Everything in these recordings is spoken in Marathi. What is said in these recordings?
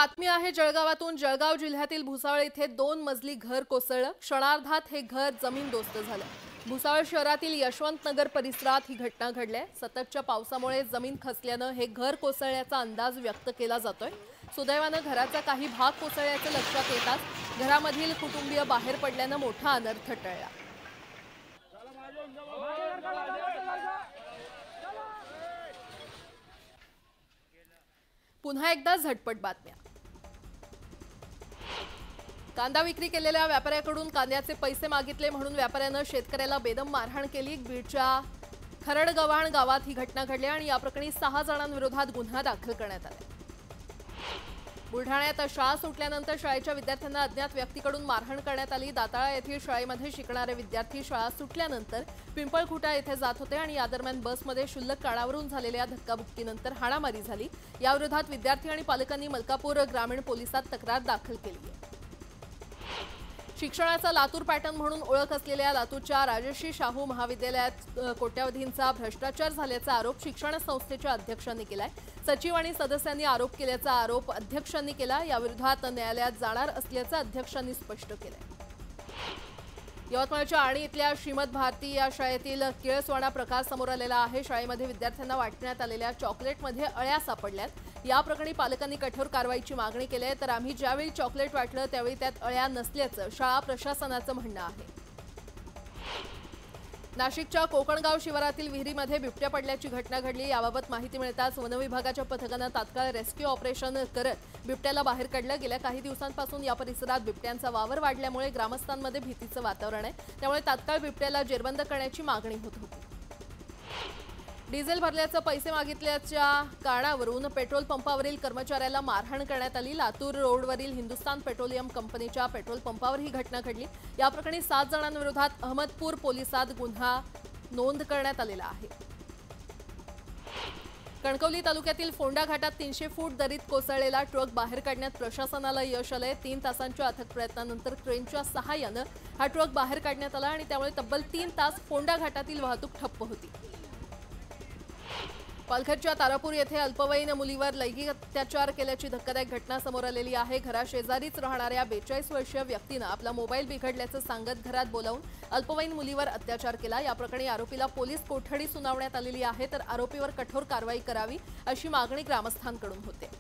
बातमी आहे जळगावातून। जळगाव जिल्ह्यातील भुसावळ येथे 2 मजली घर कोसळलं। क्षणार्धात हे घर जमीनदोस्त झालं। भुसावळ शहरातील यशवंत नगर परिसरात ही घटना घडली आहे। सततच्या पावसामुळे जमीन खचल्याने हे घर कोसळल्याचा अंदाज व्यक्त केला जातोय। सुदैवाने घराचा काही भाग कोसळल्याचे लक्षात येताच घरामधील कुटुंबीय बाहेर पडल्याने मोठा अनर्थ टळला। पुन्हा एकदा झटपट बातम्या। कांदा विक्री केलेल्या व्यापाऱ्याकडून कांद्याचे पैसे मागितले म्हणून व्यापाऱ्याने शेतकऱ्याला बेदम मारहाण केली। बीडच्या खरडगव्हाण गावात ही घटना घडली आणि या प्रकरणी 6 जणांविरोधात गुन्हा दाखल करण्यात आला। बुलढाण्यात शाळा सुटल्यानंतर शाळेच्या विद्यार्थ्यांना अज्ञात व्यक्तीकडून मारहाण करण्यात आली। दाताळा येथील शाळेमध्ये शिकणारे विद्यार्थी शाळा सुटल्यानंतर पिंपळखुटा येथे जात होते आणि या दरम्यान बसमध्ये शुल्लक काळावरून झालेल्या धक्काबुक्कीनंतर हाणामारी झाली। याविरोधात विद्यार्थी आणि पालकांनी मलकापूर ग्रामीण पोलिसात तक्रार दाखल केली आहे। शिक्षणाचा लातूर पॅटर्न म्हणून ओळख असलेल्या लातूरच्या राजश्री शाहू महाविद्यालयात कोट्यावधींचा भ्रष्टाचार झाल्याचा आरोप शिक्षण संस्थेच्या अध्यक्षांनी केलाय। सचिव आणि सदस्यांनी आरोप केल्याचा आरोप अध्यक्षांनी केला। याविरोधात न्यायालयात जाणार असल्याचं अध्यक्षांनी स्पष्ट केलंय। यवतमाळच्या आणि इथल्या श्रीमद भारती या शाळेतील किळसवाणा प्रकार समोर आलेला आहे। शाळेमध्ये विद्यार्थ्यांना वाटण्यात आलेल्या चॉकलेटमध्ये अळ्या सापडल्यात। या प्रकरणी पालकांनी कठोर कारवाईची मागणी केली आहे। तर आम्ही ज्यावेळी चॉकलेट वाटलं त्यावेळी त्यात अळ्या नसल्याचं शाळा प्रशासनाचं म्हणणं आहे। नाशिकच्या कोकणगाव शिवारातील विहिरीमध्ये बिबट्या पडल्याची घटना घडली। याबाबत माहिती मिळताच वन विभागाच्या पथकाने तात्काळ रेस्क्यू ऑपरेशन करत बिबट्याला बाहेर काढलं। गेल्या काही दिवसांपासून या परिसरात बिबट्यांचा वावर वाढल्यामुळे ग्रामस्थांमध्ये भीतीचं वातावरण आहे। त्यामुळे तात्काळ बिबट्याला जेरबंद करण्याची मागणी होत होती। डिझेल भरल्याचे पैसे मागितल्याच्या कारणावरून पेट्रोल पंपावरील कर्मचाऱ्याला मारहाण करण्यात आली। लातूर रोडवरील हिंदुस्तान पेट्रोलियम कंपनीच्या पेट्रोल पंपावर ही घटना घडली। या प्रकरणी 7 जणांविरोधात अहमदपूर पोलिसात गुन्हा नोंद करण्यात आलेला आहे। कणकवली तालुक्यातील फोंडा घाटात 300 फूट दरीत कोसळलेला ट्रक बाहेर काढण्यात प्रशासनाला यश आलंय। 3 तासांच्या अथक प्रयत्नानंतर क्रेनच्या सहाय्याने हा ट्रक बाहेर काढण्यात आला आणि त्यामुळे तब्बल 3 तास फोंडा घाटातील वाहतूक ठप्प होती। पालघरच्या तारापूर येथे अल्पवयीन मुलीवर लैंगिक अत्याचार केल्याची धक्कादायक घटना समोर आलेली आहे। घराशेजारीच राहणाऱ्या 42 वर्षीय व्यक्तीने आपला मोबाईल बिघडल्याचं सांगत घरात बोलावून अल्पवयीन मुलीवर अत्याचार केला। या प्रकरणी आरोपीला पोलीस कोठडी सुनावण्यात आलेली आहे। तर आरोपीवर कठोर कारवाई करावी अशी मागणी ग्रामस्थांकडून होते।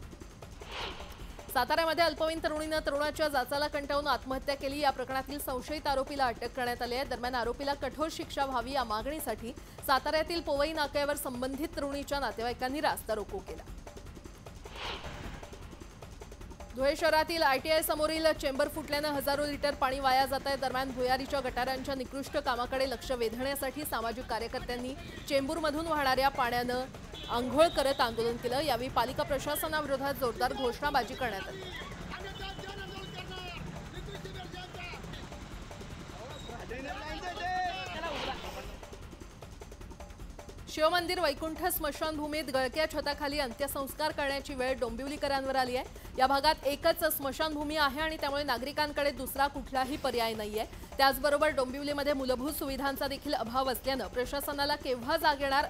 साताऱ्यामध्ये अल्पवयीन तरुणीने तरुणाच्या जाचाला कंटाळून आत्महत्या केली। या प्रकरणातील संशयित आरोपीला अटक करण्यात आली आहे। दरम्यान आरोपीला कठोर शिक्षा व्हावी या मागणीसाठी साताऱ्यातील पोवई नाक्यावर संबंधित तरुणीच्या नातेवाईकांनी रास्ता रोको केला। धुळे शहरातील ITI समोरील चेंबर फुटल्याने हजारो लिटर पाणी वाया जात आहे। दरम्यान भुयारीच्या गटारांच्या निकृष्ट कामाकडे लक्ष वेधण्यासाठी सामाजिक कार्यकर्त्यांनी चेंबूरमधून वाहणाऱ्या पाण्याने अंघोळ करत आंदोलन केलं। यावेळी पालिका प्रशासनाविरोधात जोरदार घोषणाबाजी करण्यात आली। शिवमंदिर वैकुंठ स्मशानभूमीत गळक्या छताखाली अंत्यसंस्कार करण्याची वेळ डोंबिवलीकरांवर आली आहे। या भागात एकच स्मशानभूमी आहे आणि त्यामुळे नागरिकांकडे दुसरा कुठलाही पर्याय नाहीये। त्याचबरोबर डोंबिवलीमध्ये मूलभूत सुविधांचा देखील अभाव असल्याने प्रशासनाला केव्हा जाग येणार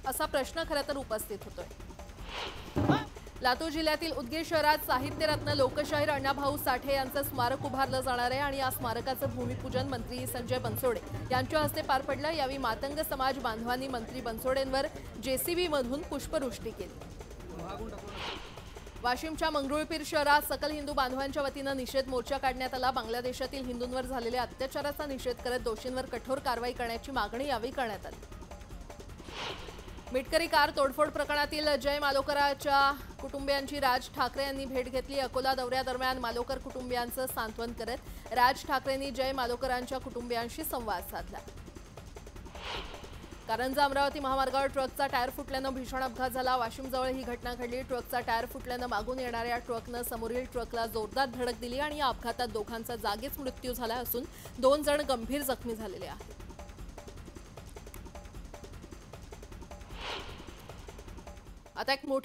असा प्रश्न खरं तर उपस्थित होतोय। लातूर जिल्ह्यातील उदगीर शहरात साहित्यरत्न लोकशाहीर अण्णाभाऊ साठे यांचं स्मारक उभारलं जाणार आहे आणि या स्मारकाचं भूमिपूजन मंत्री संजय बनसोडे यांच्या हस्ते पार पडलं। यावेळी मातंग समाज बांधवांनी मंत्री बनसोडेंवर JCB मधून पुष्पवृष्टी केली। वाशिमच्या मंगरुळपीर शहरात सकल हिंदू बांधवांच्या वतीने निषेध मोर्चा काढण्यात आला। बांगलादेशातील हिंदूंवर झालेल्या अत्याचाराचा निषेध करत दोषींवर कठोर कारवाई करण्याची मागणी यावेळी करण्यात आली। मिटकरी कार तोडफोड प्रकरणातील जय मालोकराच्या कुटुंबियांची राज ठाकरे यांनी भेट घेतली। अकोला दौऱ्यादरम्यान मालोकर कुटुंबियांचं सांत्वन करत राज ठाकरेंनी जय मालोकरांच्या कुटुंबियांशी संवाद साधला। कारंजा अमरावती महामार्गावर ट्रकचा टायर फुटल्याने भीषण अपघात झाला। वाशिमजवळ ही घटना घडली। ट्रकचा टायर फुटल्याने मागून येणाऱ्या ट्रकने समोरील ट्रकला जोरदार धडक दिली आणि या अपघातात दोघांचा जागीच मृत्यू झाला असून 2 जण गंभीर जखमी झालेले आहेत। आता एक मोठी